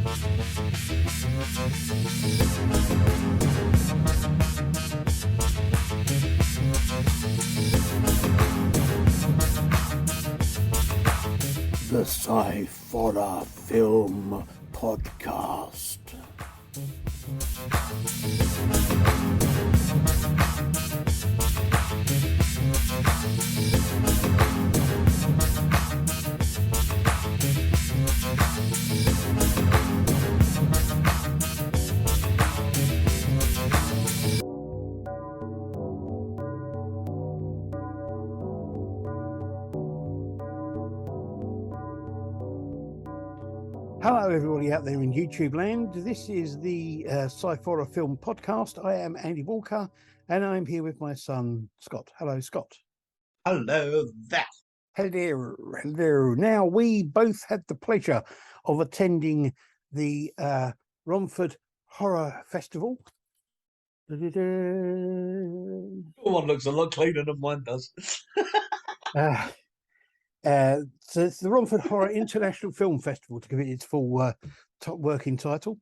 The Sciforror Film Podcast. Hello, everybody out there in YouTube land. This is the Sciforror Film Podcast. I am Andy Walker, and I'm here with my son, Scott. Hello, Scott. Hello there. Hello, hello. Now, we both had the pleasure of attending the Romford Horror Festival. One looks a lot cleaner than mine does. So it's the Romford Horror International Film Festival, to give it its full working title.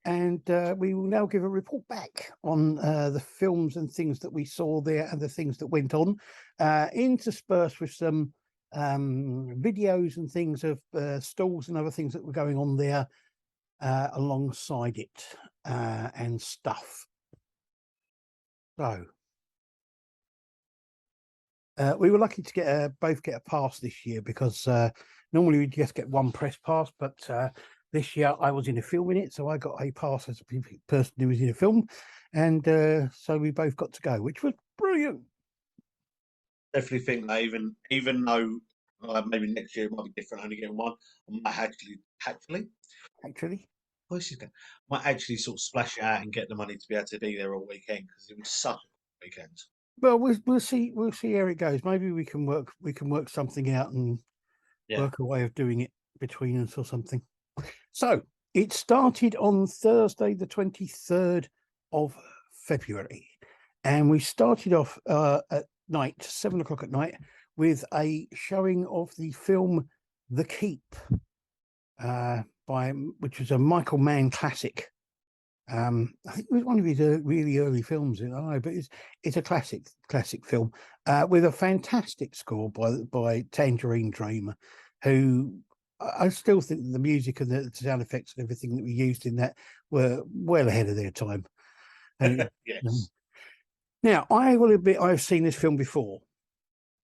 And we will now give a report back on the films and things that we saw there and the things that went on, interspersed with some videos and things of stalls and other things that were going on there alongside it and stuff. So we were lucky to both get a pass this year, because normally we just get one press pass, but this year I was in a film in it, so I got a pass as a person who was in a film, and so we both got to go, which was brilliant. Definitely think that even though maybe next year it might be different, only getting one, I might might actually sort of splash it out and get the money to be able to be there all weekend, because it was such a good weekend. Well, we'll see how it goes. Maybe we can work something out and work a way of doing it between us or something. So it started on Thursday, the 23rd of February, and we started off at night, 7 o'clock at night, with a showing of the film The Keep, which was a Michael Mann classic. I think it was one of his really early films. I don't know, but it's a classic film with a fantastic score by Tangerine Dream, who I still think the music and the sound effects and everything that we used in that were well ahead of their time. And, yes. Now, I will admit I've seen this film before.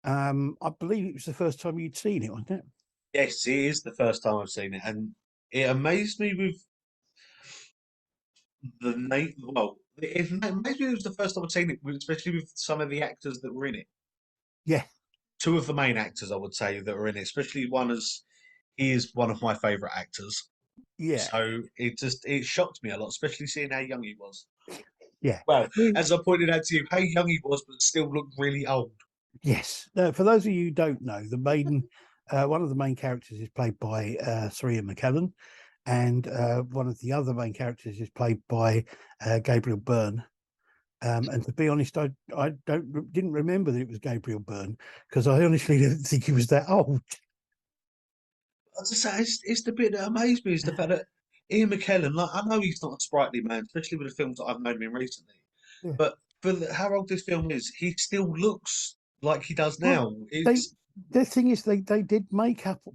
I believe it was the first time you'd seen it, wasn't it? Yes, it is the first time I've seen it, and it amazed me with the name. Well, it amazed me it was the first time I've seen it, especially with some of the actors that were in it. Yeah. Two of the main actors, I would say, that were in it, especially he is one of my favourite actors. Yeah. So it shocked me a lot, especially seeing how young he was. Yeah. Well, as I pointed out to you, how young he was, but still looked really old. Yes. For those of you who don't know, the main one of the main characters is played by Sarah McKellen, and one of the other main characters is played by Gabriel Byrne. And to be honest, I didn't remember that it was Gabriel Byrne, because I honestly didn't think he was that old. As I say, it's the bit that amazed me is the fact that Ian McKellen, like, I know he's not a sprightly man, especially with the films that I've known him in recently, but for how old this film is, he still looks like he does now. The thing is, they did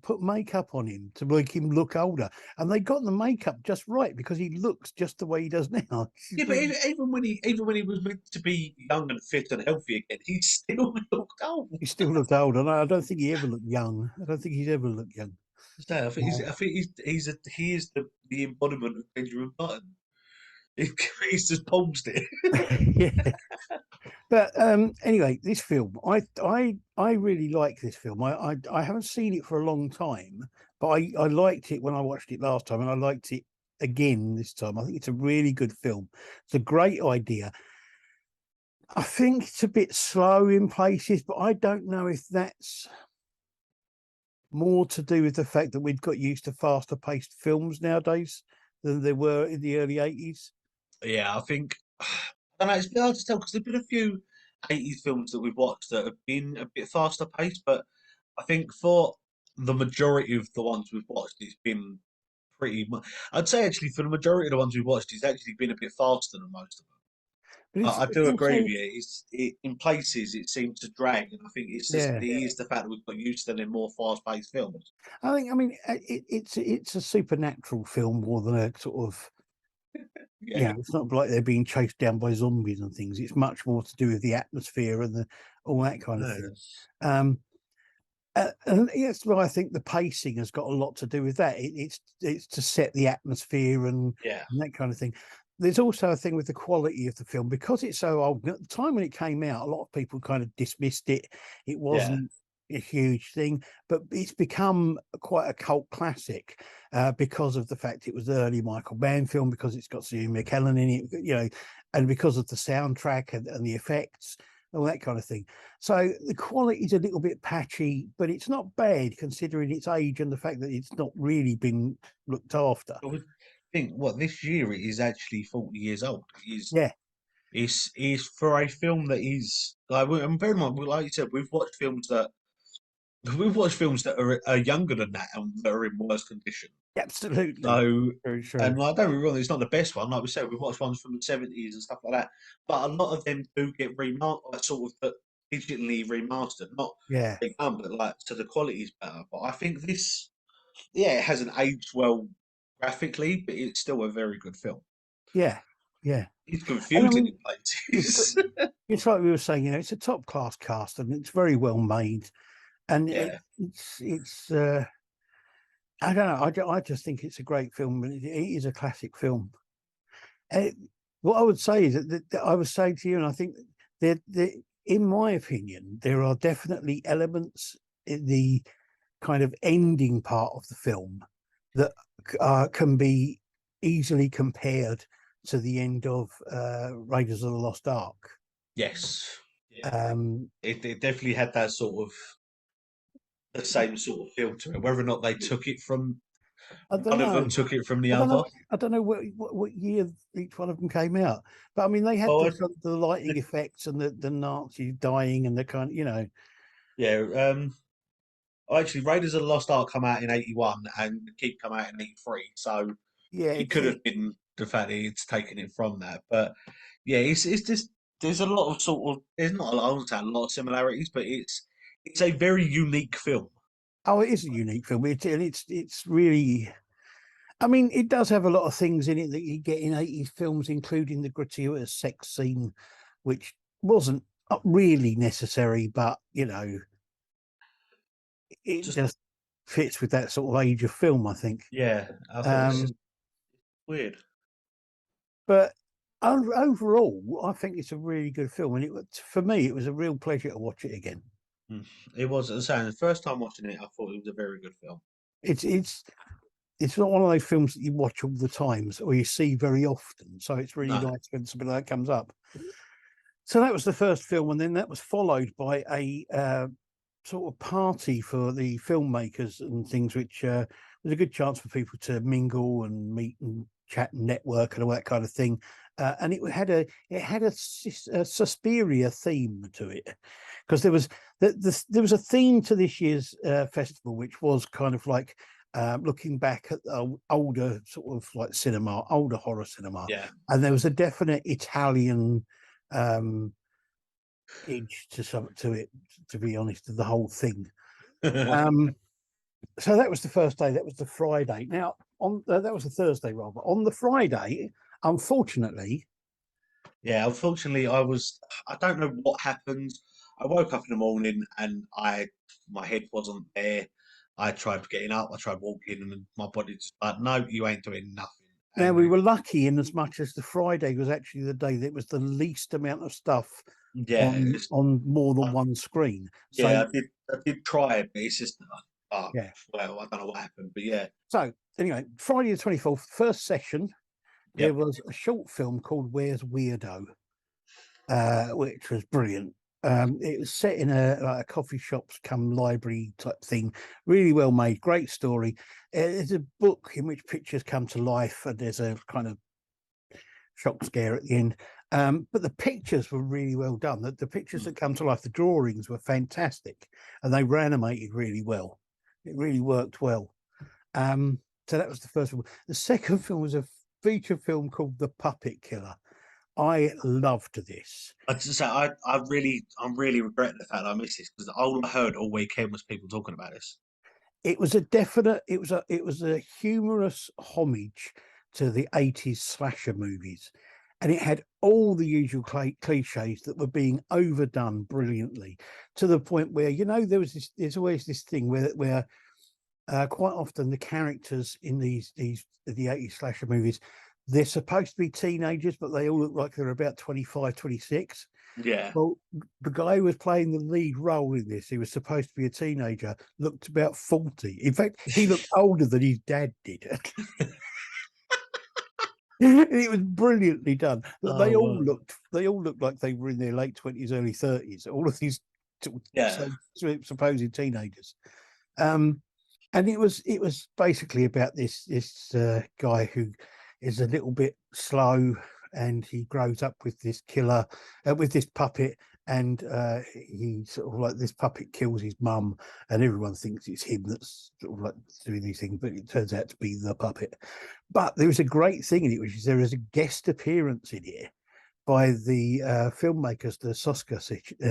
put makeup on him to make him look older, and they got the makeup just right, because he looks just the way he does now. Yeah, but even when he was meant to be young and fit and healthy again, he still looked old. He still looked old, and I don't think he ever looked young. I don't think he's ever looked young. I think he is the embodiment of Benjamin Button. He's just paused it. Yeah. But anyway, this film, I really like this film. I haven't seen it for a long time, but I liked it when I watched it last time, and I liked it again this time. I think it's a really good film. It's a great idea. I think it's a bit slow in places, but I don't know if that's more to do with the fact that we've got used to faster paced films nowadays than they were in the early 80s. Yeah, I think I don't know, it's a bit hard to tell, because there've been a few 80s films that we've watched that have been a bit faster paced, but I think for the majority of the ones we've watched, it's been pretty much. I'd say actually for the majority of the ones we watched, it's actually been a bit faster than most of them. But I it's do agree also, with you. In places it seems to drag, and I think yeah. it is the fact that we've got used to them more fast-paced films. I mean, it's a supernatural film more than a sort of, Yeah, it's not like they're being chased down by zombies and things. It's much more to do with the atmosphere and all that kind of no, thing. Um, and yes, well, I think the pacing has got a lot to do with that. It's to set the atmosphere yeah, and that kind of thing. There's also a thing with the quality of the film because it's so old. At the time when it came out, a lot of people kind of dismissed it. It yeah. wasn't a huge thing, but it's become quite a cult classic because of the fact it was the early Michael Mann film, because it's got Ian McKellen in it, and because of the soundtrack and the effects, all that kind of thing. So the quality is a little bit patchy, but it's not bad considering its age and the fact that it's not really been looked after. I would think what this year it is actually 40 years old. Yeah, Is for a film that is like, and bear in mind, like you said, we've watched films that are younger than that and that are in worse condition. absolutely. So, Very and true. like, don't get me wrong, it's not the best one. Like we said, we've watched ones from the 70s and stuff like that. But a lot of them do get remastered, sort of digitally remastered. Not Yeah, they done, but like so the quality's better. But I think this, yeah, it hasn't aged well graphically, but it's still a very good film. yeah, yeah. It's And I confusing mean, in it's places. it's like we were saying, it's a top class cast and it's very well made. And Yeah, I don't know, I just think it's a great film. And it is a classic film. Uh, what I would say is that I was saying to you, and I think that in my opinion, there are definitely elements in the kind of ending part of the film that can be easily compared to the end of Raiders of the Lost Ark. yes, yeah. Um, It definitely had that sort of the same sort of feel to it. Whether or not they took it from I don't one of know. them, took it from the I don't other. know. I don't know what year each one of them came out, but I mean they had Oh, the lighting effects and the Nazis dying and the kind, yeah. Actually, Raiders of the Lost Ark come out in '81 and Keep come out in '83. So yeah. it could have been the fact that it's taken it from that. But yeah, it's just there's a lot of sort of there's not a lot, I wouldn't say a lot of similarities, but it's a very unique film. Oh, it is a unique film. It's really. I mean, it does have a lot of things in it that you get in 80s films, including the gratuitous sex scene, which wasn't really necessary, but it Just just fits with that sort of age of film, I think. yeah, I thought it's just Um, weird. but overall, I think it's a really good film, and for me, it was a real pleasure to watch it again. Mm. It was, as I say, the first time watching it, I thought it was a very good film. It's it's it's not one of those films that you watch all the time or you see very often, so it's really No, nice when something like that comes up. So that was the first film, and then that was followed by a sort of party for the filmmakers and things, which was a good chance for people to mingle and meet and chat and network and all that kind of thing. And it had a Suspiria theme to it, because there was a theme to this year's festival, which was kind of like looking back at older sort of like cinema, older horror cinema, yeah. and there was a definite Italian um edge to it, to be honest, to the whole thing. um so that was the first day. That was the Friday. Now on that was a Thursday, rather. On the Friday, unfortunately, Yeah, unfortunately, I don't know what happened. I woke up in the morning and my head wasn't there. I tried getting up, I tried walking, and my body just like, no, you ain't doing nothing. now And we were lucky in as much as the Friday was actually the day that was the least amount of stuff yeah, on more than I, one screen. So yeah, I did try it, but it's just, yeah. well, I don't know what happened, but yeah, So anyway, Friday the 24th, first session, there yep, was a short film called Where's Weirdo, which was brilliant. It was set in a coffee shops come library type thing, really well made, great story. There's a book in which pictures come to life, and there's a kind of shock scare at the end. But the pictures were really well done. The pictures mm, that come to life, the drawings were fantastic, and they were animated really well. It really worked well. Um, So that was the first one. The second film was a feature film called The Puppet Killer. I loved this. I just say I'm really regretting the fact that I missed this because all I heard all weekend was people talking about this. It was a definite. It was a humorous homage to the 80s slasher movies, and it had all the usual cliches that were being overdone brilliantly, to the point where there's always this thing where quite often the characters in the 80s slasher movies, they're supposed to be teenagers, but they all look like they're about 25, 26. Yeah, Well, the guy who was playing the lead role in this, he was supposed to be a teenager, looked about 40. In fact, he looked older than his dad did. It was brilliantly done. They oh all well. looked they all looked like they were in their late 20s, early 30s. All of these Yeah, supposed teenagers. Um, and it was basically about this guy who is a little bit slow, and he grows up with this killer, with this puppet, and he sort of like, this puppet kills his mum, and everyone thinks it's him that's sort of like doing these things, but it turns out to be the puppet. But there was a great thing in it, which is there is a guest appearance in here by the filmmakers, the Soska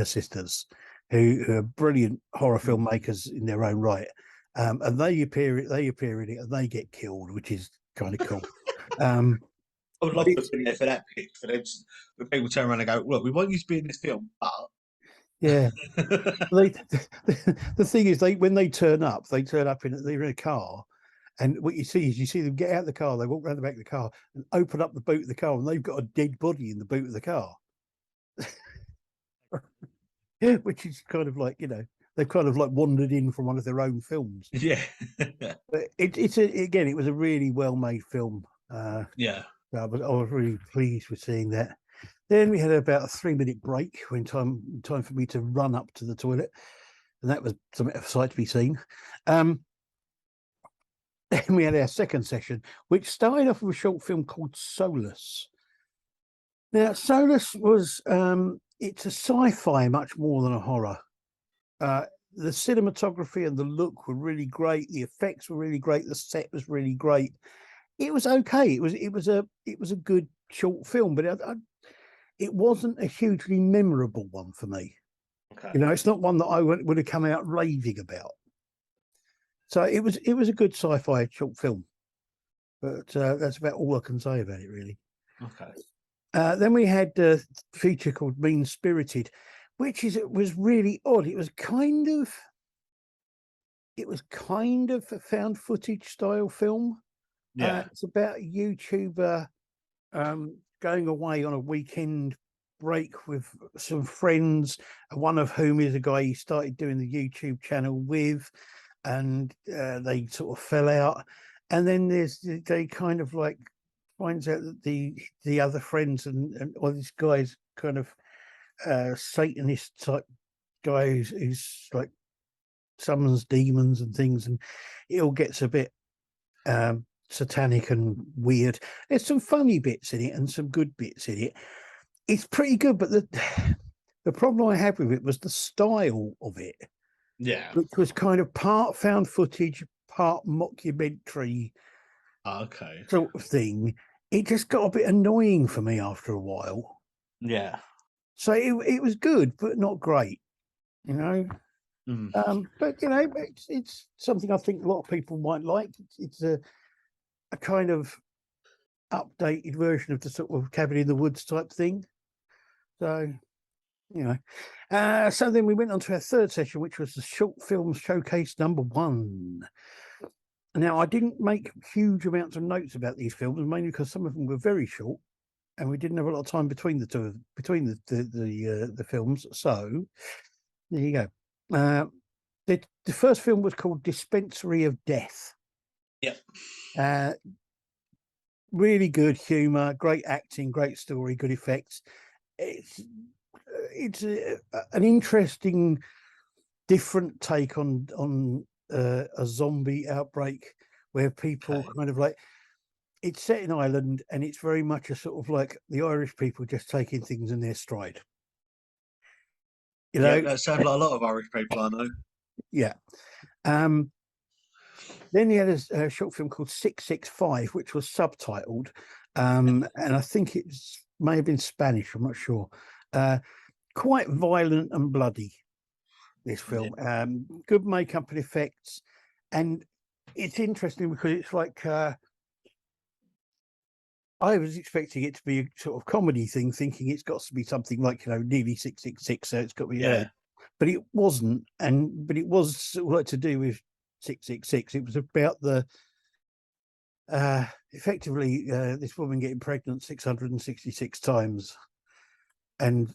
sisters, who are brilliant horror filmmakers in their own right. And they appear in it, and they get killed, which is kind of cool. Um, I would but love to it's have been there for that pick for them. When people turn around and go, "Look, we want you to be in this film, but." yeah. They, the thing is, when they turn up, they're in a car, and what you see is them get out of the car, they walk around the back of the car and open up the boot of the car, and they've got a dead body in the boot of the car. Which is kind of like, they've kind of like wandered in from one of their own films. Yeah, But it was a really well made film. yeah. I was really pleased with seeing that. Then we had about a 3-minute break, when time for me to run up to the toilet, and that was some sight to be seen. Then we had our second session, which started off with a short film called Solus. Now, Solus was it's a sci-fi much more than a horror. The cinematography and the look were really great. The effects were really great. The set was really great. It was okay. It was a good short film, but it wasn't a hugely memorable one for me. Okay. It's not one that I would have come out raving about. So it was a good sci-fi short film, but that's about all I can say about it, really. Okay. Then we had a feature called Mean Spirited, which was really odd. It was kind of a found footage style film. Yeah. It's about a YouTuber going away on a weekend break with some friends, one of whom is a guy he started doing the YouTube channel with, and they sort of fell out. And then they kind of like finds out that the other friends and or this guy's kind of Satanist type guy who's like summons demons and things, and it all gets a bit satanic and weird. There's some funny bits in it and some good bits in it. It's pretty good, but the problem I had with it was the style of it, Yeah. which was kind of part found footage, part mockumentary Okay. sort of thing. It just got a bit annoying for me after a while. Yeah. So it was good, but not great, you know. Mm. But it's something I think a lot of people might like. It's a kind of updated version of the sort of cabin in the woods type thing. So, so then we went on to our third session, which was the short film showcase number 1. Now, I didn't make huge amounts of notes about these films, mainly because some of them were very short, and we didn't have a lot of time between the films. So there you go. The first film was called Dispensary of Death. Yep. Really good humor, great acting, great story, good effects. It's an interesting, different take on a zombie outbreak, where people kind of like, it's set in Ireland, and it's very much a sort of like the Irish people just taking things in their stride. Yeah, that sounds like a lot of Irish people I know. Yeah. Um, Then he had a short film called 665, which was subtitled, and I think it may have been Spanish. I'm not sure. Quite violent and bloody. This film, good makeup and effects, and it's interesting because it's like I was expecting it to be a sort of comedy thing, thinking it's got to be something like nearly 666, so it's got to be but it wasn't, but it was sort of like to do with 666. It was about the effectively this woman getting pregnant 666 times, and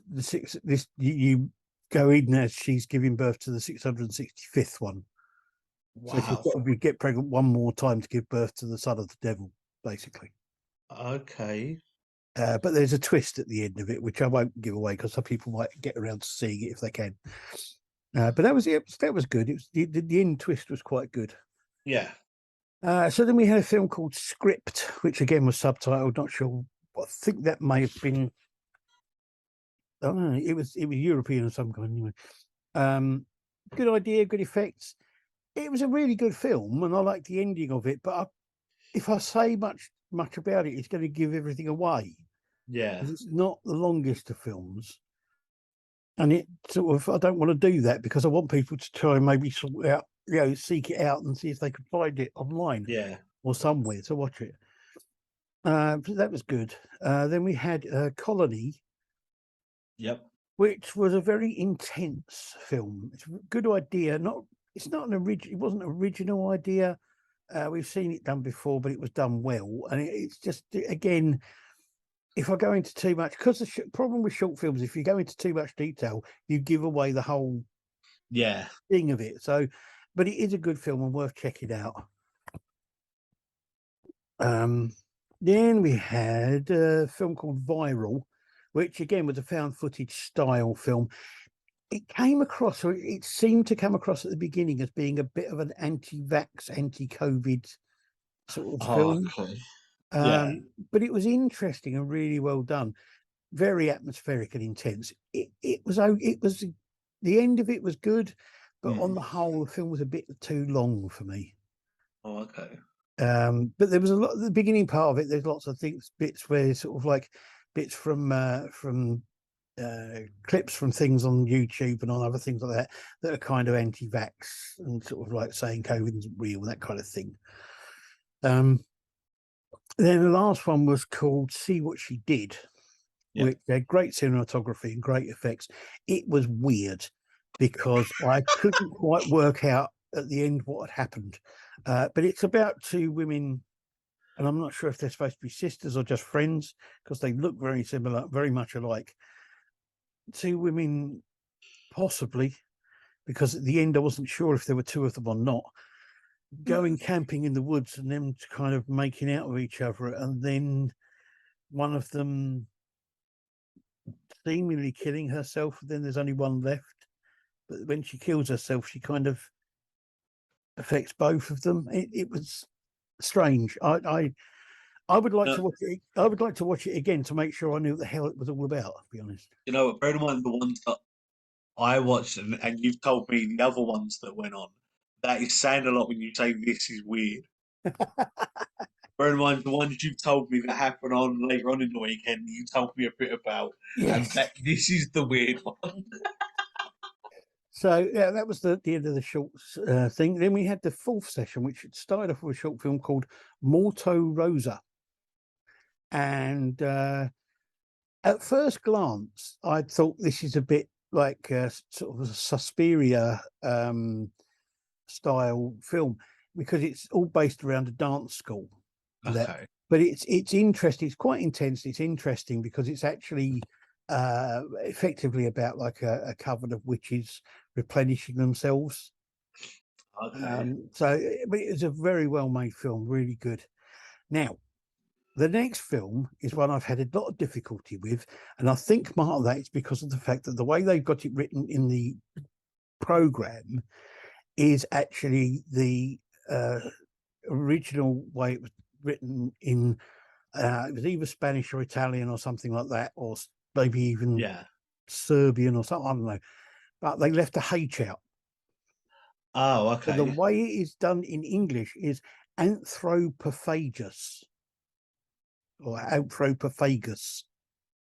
you go in as she's giving birth to the 665th one. So she's Wow. got to get pregnant one more time to give birth to the son of the devil, basically. Okay. But there's a twist at the end of it, which I won't give away because some people might get around to seeing it if they can. But that was it. That was good. It was the end twist was quite good. Yeah. So then we had a film called Script, which again was subtitled. Not sure. I think that may have been. I don't know. It was European of some kind anyway. Good idea, good effects. It was a really good film, and I liked the ending of it. But if I say much about it, it's going to give everything away. Yeah. It's not the longest of films, and it sort of I don't want to do that because I want people to try and maybe sort out, seek it out and see if they can find it online Yeah. or somewhere to watch it. So that was good. Then we had Colony, Yep. which was a very intense film. It's a good idea. It's not an original. It wasn't an original idea. We've seen it done before, but it was done well. And it's just again, if I go into too much, because the problem with short films, if you go into too much detail, you give away the whole thing of it. So, but it is a good film and worth checking out. Then we had a film called Viral, which again was a found footage style film. It came across, or it seemed to come across at the beginning as being a bit of an anti-vax, anti-COVID sort of film. Okay. But it was interesting and really well done. Very atmospheric and intense. It was the end of it was good, but on the whole, the film was a bit too long for me. Oh, okay. But there was a lot. The beginning part of it, there's lots of bits where sort of like bits from clips from things on YouTube and on other things like that are kind of anti-vax and sort of like saying COVID isn't real, that kind of thing. Then the last one was called See What She Did, which had great cinematography and great effects. It was weird because I couldn't quite work out at the end what had happened. But it's about two women, and I'm not sure if they're supposed to be sisters or just friends because they look very similar, very much alike. Two women, possibly, because at the end I wasn't sure if there were two of them or not, going camping in the woods and them kind of making out with each other, and then one of them seemingly killing herself. Then there's only one left, but when she kills herself, she kind of affects both of them. It was strange. I would like to watch it. I would like to watch it again to make sure I knew what the hell it was all about. To be honest, Bear in mind the ones that I watched and you've told me the other ones that went on. That is saying a lot when you say this is weird. Bear in mind the ones you told me that happened on later on in the weekend. You told me a bit about, and yes. this is the weird one. So yeah, that was the end of the short thing. Then we had the fourth session, which started off with a short film called Morto Rosa, and at first glance, I thought this is a bit like sort of a Suspiria style film because it's all based around a dance school. Okay. But it's interesting. It's quite intense. It's interesting because it's actually effectively about like a coven of witches replenishing themselves. Okay. But it was a very well made film, really good. Now, the next film is one I've had a lot of difficulty with, and I think part of that is because of the fact that the way they've got it written in the program is actually the original way it was written in. It was either Spanish or Italian or something like that, or maybe even Serbian or something. I don't know. But they left a H out. Oh, But the okay. way it is done in English is anthropophagus or anthropophagus.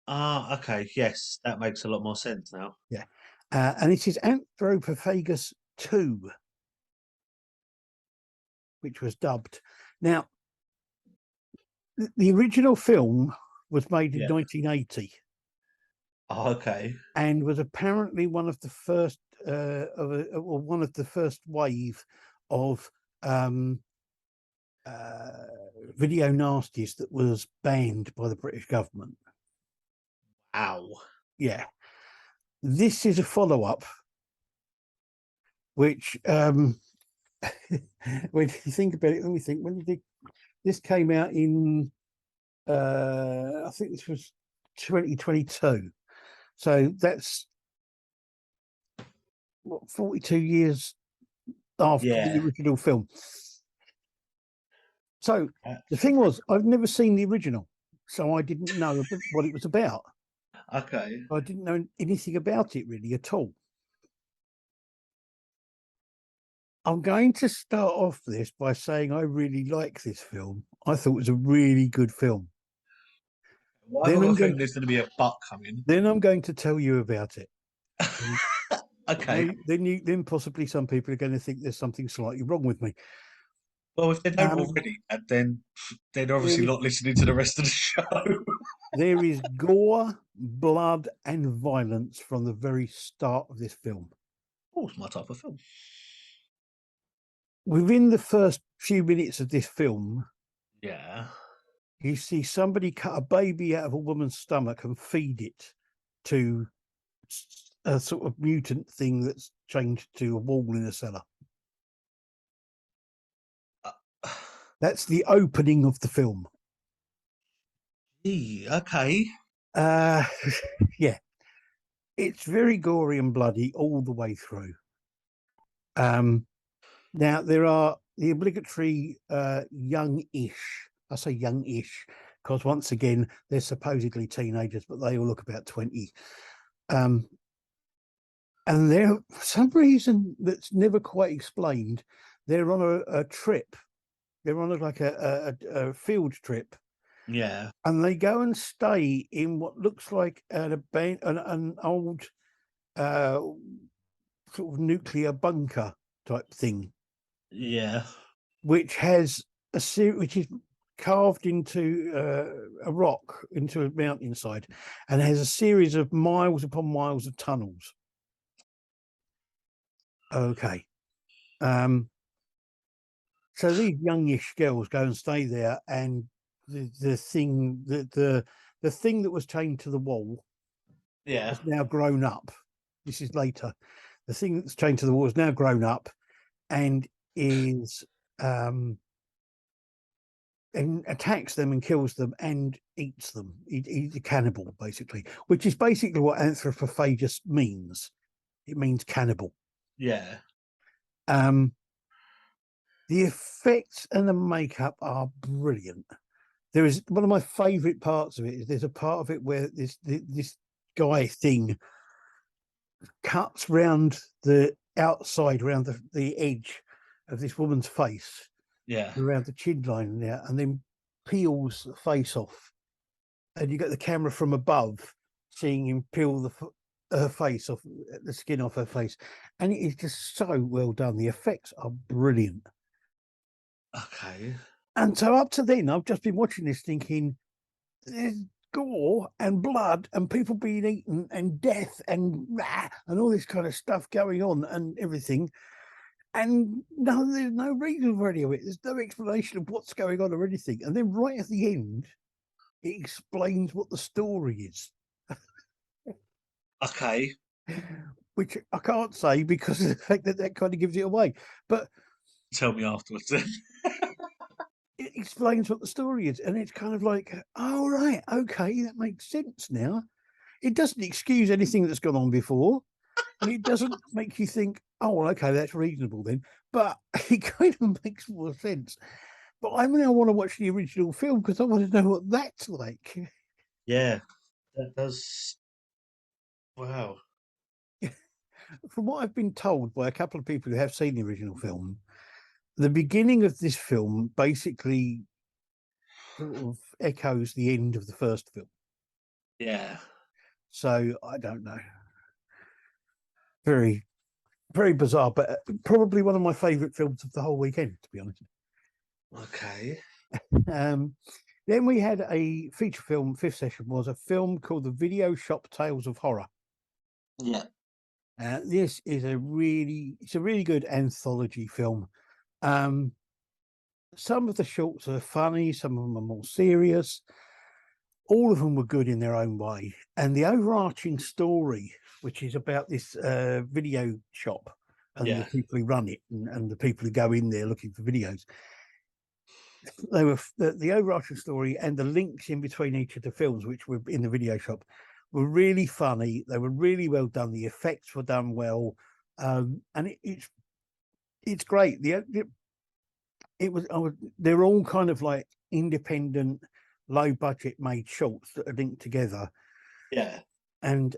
Ah, okay. Yes, that makes a lot more sense now. Yeah. And it is Anthropophagus 2, which was dubbed. Now, the original film was made in Yeah. 1980 Oh, okay. and was apparently one of the first or one of the first wave of um, uh, video nasties that was banned by the British government. Ow. Yeah. This is a follow up, which, when you think about it, let me think. When did this came out in? I think this was 2022. So that's what, 42 years after the Yeah. original film. So Uh, the thing was, I've never seen the original, so I didn't know what it was about. Okay. I didn't know anything about it really at all. I'm going to start off this by saying I really like this film. I thought it was a really good film. Well, I've Then got a I'm going feeling there's going to be a butt coming. then I'm going to tell you about it. Okay. Then possibly some people are going to think there's something slightly wrong with me. Well, if they don't Um, already, then they're there obviously is not listening to the rest of the show. there is gore, blood, and violence from the very start of this film. Oh, it's my type of film. Within the first few minutes of this film, Yeah. you see somebody cut a baby out of a woman's stomach and feed it to a sort of mutant thing that's changed to a wall in a cellar. Uh, That's the opening of the film. okay. Uh, yeah, it's very gory and bloody all the way through. Now there are the obligatory young-ish. I say young-ish because once again they're supposedly teenagers, but they all look about 20. And they're, for some reason that's never quite explained, they're on a trip. They're on a field trip, Yeah. and they go and stay in what looks like an old uh, sort of nuclear bunker type thing, Yeah. which has which is carved into a rock into a mountainside, and has a series of miles upon miles of tunnels. Okay. So these youngish girls go and stay there, and the thing that was chained to the wall Yeah. has now grown up. This is later. The thing that's chained to the wall has now grown up and is and attacks them and kills them and eats them. He's a cannibal, basically, which is basically what anthropophagus means. It means cannibal. Yeah. Um, the effects and the makeup are brilliant. There is one of my favorite parts of it is there's a part of it where this guy thing cuts round the outside, around the edge of this woman's face, Yeah. around the chin line there, and then peels the face off. And you get the camera from above seeing him peel her face off, the skin off her face. And it is just so well done. The effects are brilliant. Okay. And so up to then, I've just been watching this thinking, there's gore and blood and people being eaten and death and all this kind of stuff going on and everything. And no, there's no reason for any of it. There's no explanation of what's going on or anything. And then right at the end, it explains what the story is, Okay. which I can't say because of the fact that that kind of gives it away. But Tell me afterwards then. it explains what the story is. And it's kind of like, oh, right, okay, that makes sense now. It doesn't excuse anything that's gone on before. And it doesn't make you think, oh, well, okay, that's reasonable then. But it kind of makes more sense. But I now want to watch the original film because I want to know what that's like. Yeah. That does. Wow. from what I've been told by a couple of people who have seen the original film, the beginning of this film basically sort of echoes the end of the first film. Yeah. So I don't know. Very, very bizarre, but probably one of my favourite films of the whole weekend, to be honest. Okay. Um, then we had a feature film. Fifth session was a film called The Video Shop Tales of Horror. Yeah. This is a really good anthology film. Some of the shorts are funny, some of them are more serious. All of them were good in their own way. And the overarching story, which is about this video shop and the people who run it and the people who go in there looking for videos, they were the overarching story and the links in between each of the films, which were in the video shop, were really funny. They were really well done. The effects were done well. And it's great. They're all kind of like independent, low budget made shorts that are linked together. Yeah. And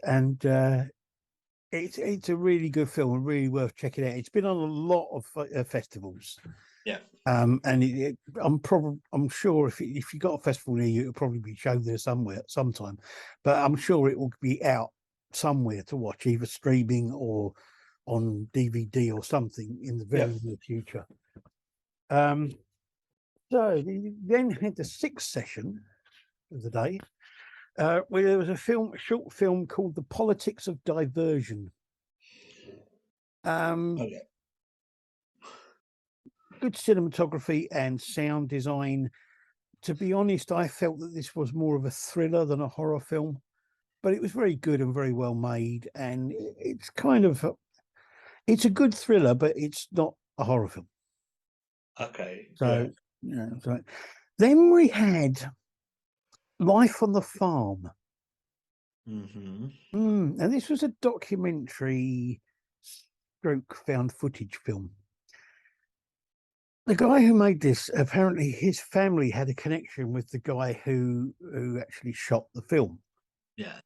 it's a really good film and really worth checking out. It's been on a lot of festivals. Yeah. And I'm sure if you got a festival near you, it'll probably be shown there somewhere at some time. But I'm sure it will be out somewhere to watch, either streaming or on DVD or something in the very near future. So then had the sixth session of the day, where there was a short film called The Politics of Diversion. Good cinematography and sound design. To be honest, I felt that this was more of a thriller than a horror film, but it was very good and very well made. And it's it's a good thriller, but it's not a horror film. Okay. So, so then we had Life on the Farm. Mm-hmm. And this was a documentary stroke found footage film. The guy who made this, apparently his family had a connection with the guy who actually shot the film. Yeah.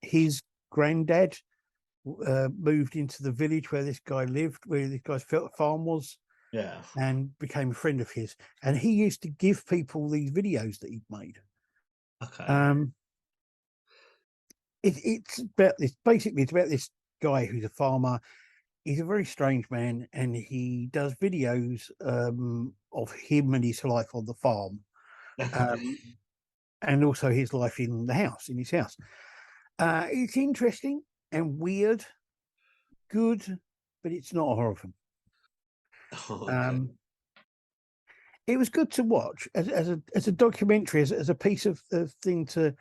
His granddad moved into the village where this guy lived, where this guy's farm was. Yeah. And became a friend of his. And he used to give people these videos that he'd made. Okay. It's about this. Basically, it's about this guy who's a farmer. He's a very strange man, and he does videos of him and his life on the farm, and also his life in his house. It's interesting and weird, good, but it's not a horror film. Okay. It was good to watch as a documentary, as a piece of thing to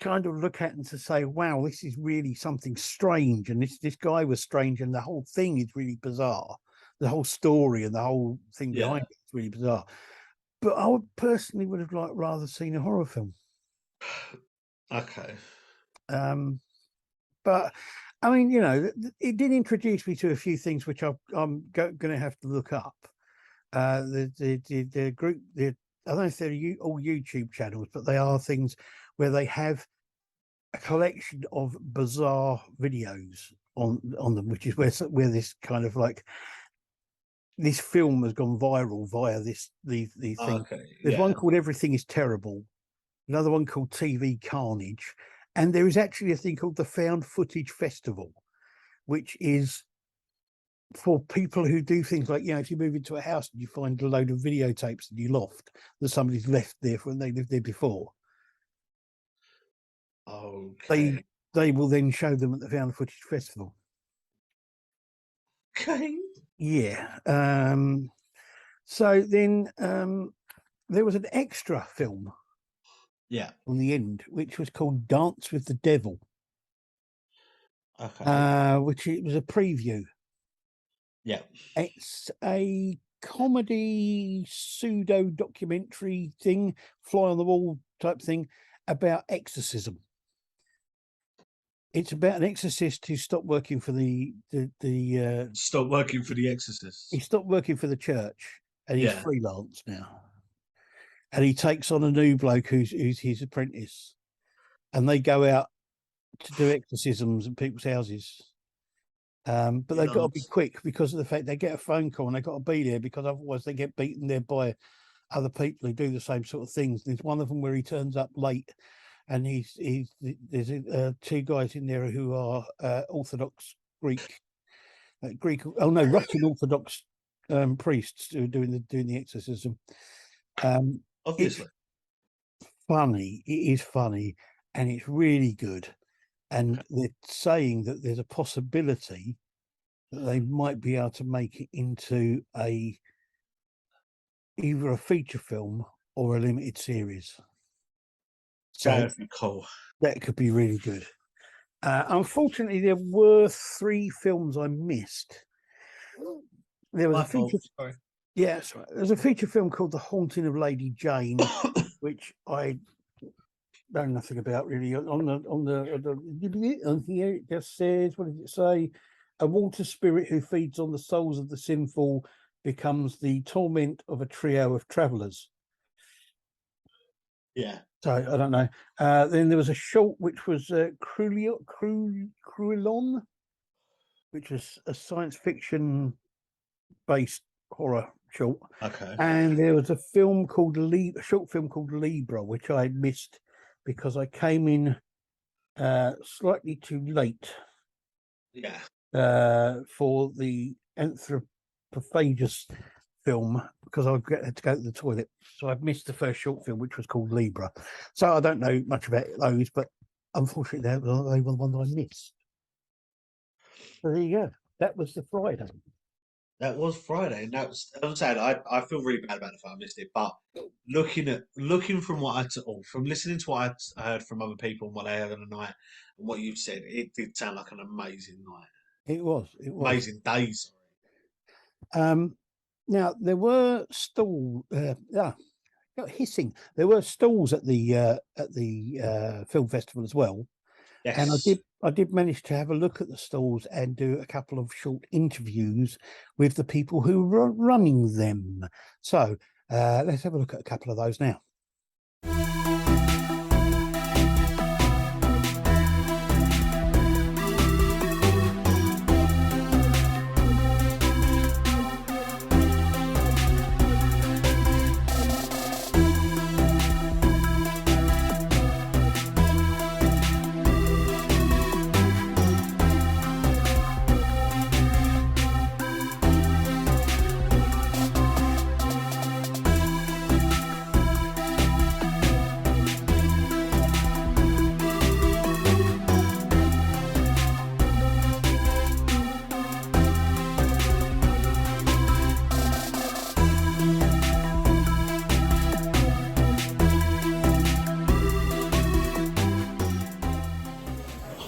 kind of look at and to say, wow, this is really something strange, and this guy was strange, and the whole thing is really bizarre. The whole story and the whole thing behind it is really bizarre. But I would personally would have rather seen a horror film. Okay. But I mean, it did introduce me to a few things which I'm going to have to look up. The group, I don't know if they're all YouTube channels, but they are things where they have a collection of bizarre videos on them, which is where this kind of like this film has gone viral via the thing. Okay. There's one called Everything is Terrible, another one called TV Carnage, and there is actually a thing called the Found Footage Festival, which is for people who do things like, if you move into a house and you find a load of videotapes in your loft that somebody's left there when they lived there before. Okay. They will then show them at the Found Footage Festival. Okay. Yeah. So then there was an extra film. Yeah. On the end, which was called Dance with the Devil. Okay. Which it was a preview. Yeah. It's a comedy pseudo documentary thing, fly on the wall type thing about exorcism. It's about an exorcist who stopped working for the Stop working for the Exorcist. he stopped working for the church and he's Yeah. freelance now. And he takes on a new bloke who's his apprentice. And they go out to do exorcisms in people's houses. But they've got to be quick because of the fact they get a phone call and they've got to be there because otherwise they get beaten there by other people who do the same sort of things. There's one of them where he turns up late, and there's two guys in there who are Orthodox Russian Orthodox priests who are doing the exorcism. Obviously, it's funny. It is funny, and it's really good. And they're saying that there's a possibility that they might be able to make it into either a feature film or a limited series. So that'd be cool. That could be really good. Unfortunately, there were 3 films I missed. There was there's a feature film called The Haunting of Lady Jane, which I know nothing about really. On here it just says, what does it say? A water spirit who feeds on the souls of the sinful becomes the torment of a trio of travellers. Yeah. So I don't know. Then there was a short which was Cruellon, which is a science fiction based horror short. Okay. And there was a short film called Libra, which I missed because I came in slightly too late. Yeah. For the anthropophagus film because I had to go to the toilet, so I've missed the first short film, which was called Libra. So I don't know much about those, but unfortunately, they were the ones I missed. So there you go. That was the Friday. That was Friday, and that was. I'm saying I feel really bad about the fact I missed it, but looking from from listening to what I heard from other people and what they had on the night and what you've said, it did sound like an amazing night. It was. Amazing days. Now there were stalls. Hissing. There were stalls at the film festival as well. Yes. And I did manage to have a look at the stalls and do a couple of short interviews with the people who were running them. So let's have a look at a couple of those now.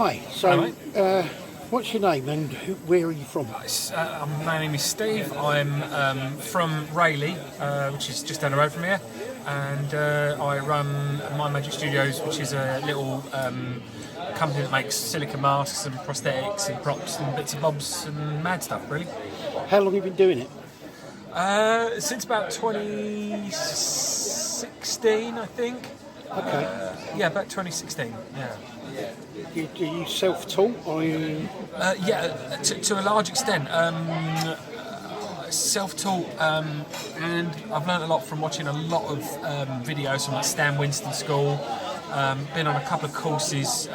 Hi, so what's your name and where are you from? My name is Steve. I'm from Rayleigh, which is just down the road from here, and I run My Magic Studios, which is a little company that makes silicone masks and prosthetics and props and bits and bobs and mad stuff, really. How long have you been doing it? Since about 2016, I think. Okay. Yeah, about 2016, yeah. Are you self-taught or are you... Yeah, to a large extent. Self-taught, and I've learned a lot from watching a lot of videos from like Stan Winston School. Been on a couple of courses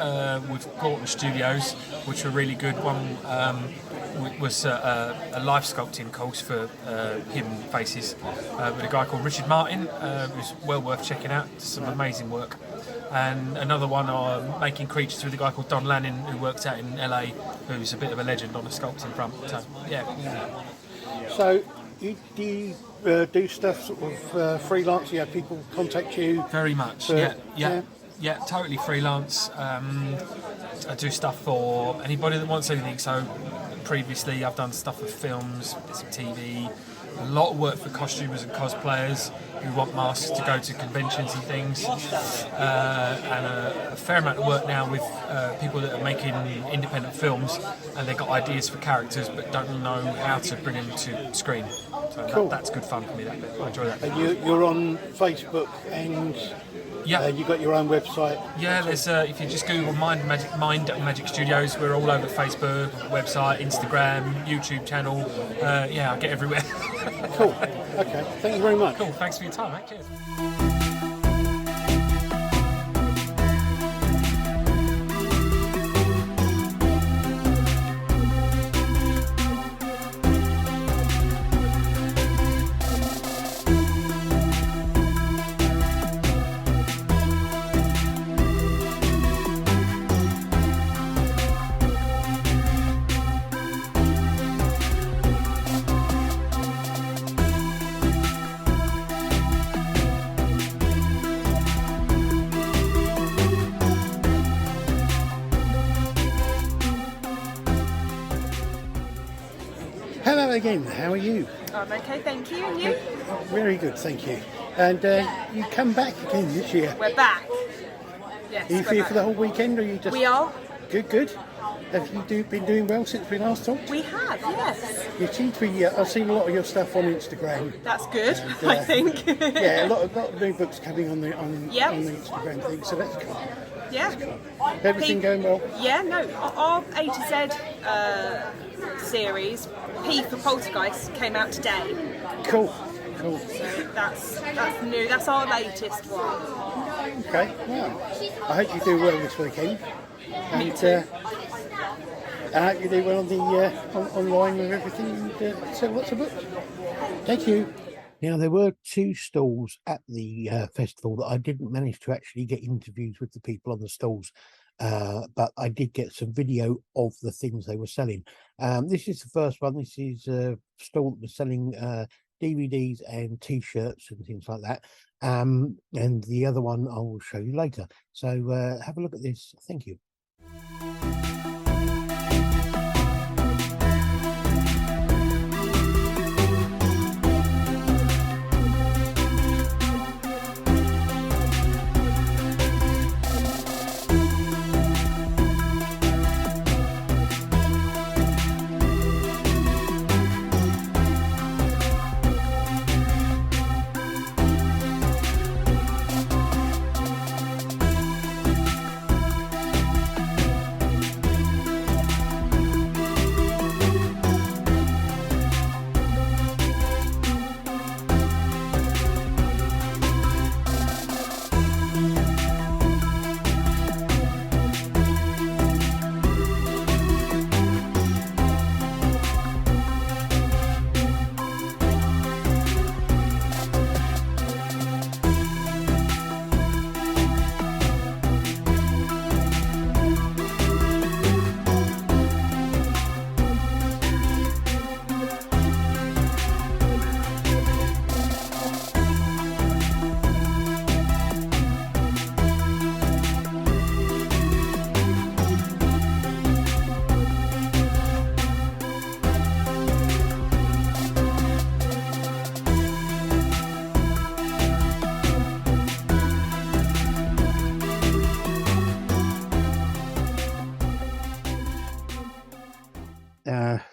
with Gorton Studios, which were really good. One was a life sculpting course for hidden faces with a guy called Richard Martin, who's well worth checking out. Some amazing work. And another one making creatures with a guy called Don Lanning, who works out in LA, who's a bit of a legend on the sculpting front. So yeah. So do you do stuff sort of freelance? You have people contact you? Very much. Yeah, totally freelance. I do stuff for anybody that wants anything. So previously I've done stuff for films, bits of TV, a lot of work for costumers and cosplayers who want masks to go to conventions and things, and a fair amount of work now with people that are making independent films and they've got ideas for characters but don't know how to bring them to screen. So cool. That's good fun for me, that bit. I enjoy that bit. And you're on Facebook and Yeah. You got your own website. Yeah, there's if you just Google Mind Magic Studios, we're all over Facebook, website, Instagram, YouTube channel. Yeah, I get everywhere. Cool. Okay. Thank you very much. Cool. Thanks for your time, mate. Cheers. Hello again. How are you? I'm okay, thank you. And you? Very good, thank you. And you come back again this year. We're back. Yes. Are you we're here back. for the whole weekend, or are you just? We are. Good, good. Have you been doing well since we last talked? We have, yes. You seem to be. I've seen a lot of your stuff on Instagram. That's good, And, I think. Yeah, a lot of new books coming on the Yep. on the Instagram thing, so that's cool. Yeah. Everything going well? Yeah, no. Our A to Z series, P for Poltergeist, came out today. Cool, cool. That's new. That's our latest one. Okay, well, I hope you do well this weekend. Me And, too. I hope you do well on the online with everything. And, so lots of books. Thank you. Now, there were 2 stalls at the festival that I didn't manage to actually get interviews with the people on the stalls, but I did get some video of the things they were selling. This is the first one. This is a stall that was selling DVDs and T-shirts and things like that. And the other one I will show you later. So have a look at this. Thank you.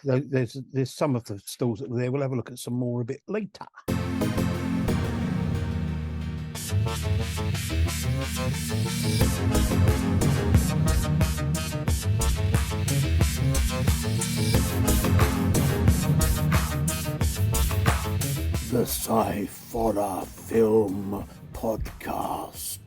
There's some of the stalls that were there. We'll have a look at some more a bit later. The Sciforror Film Podcast.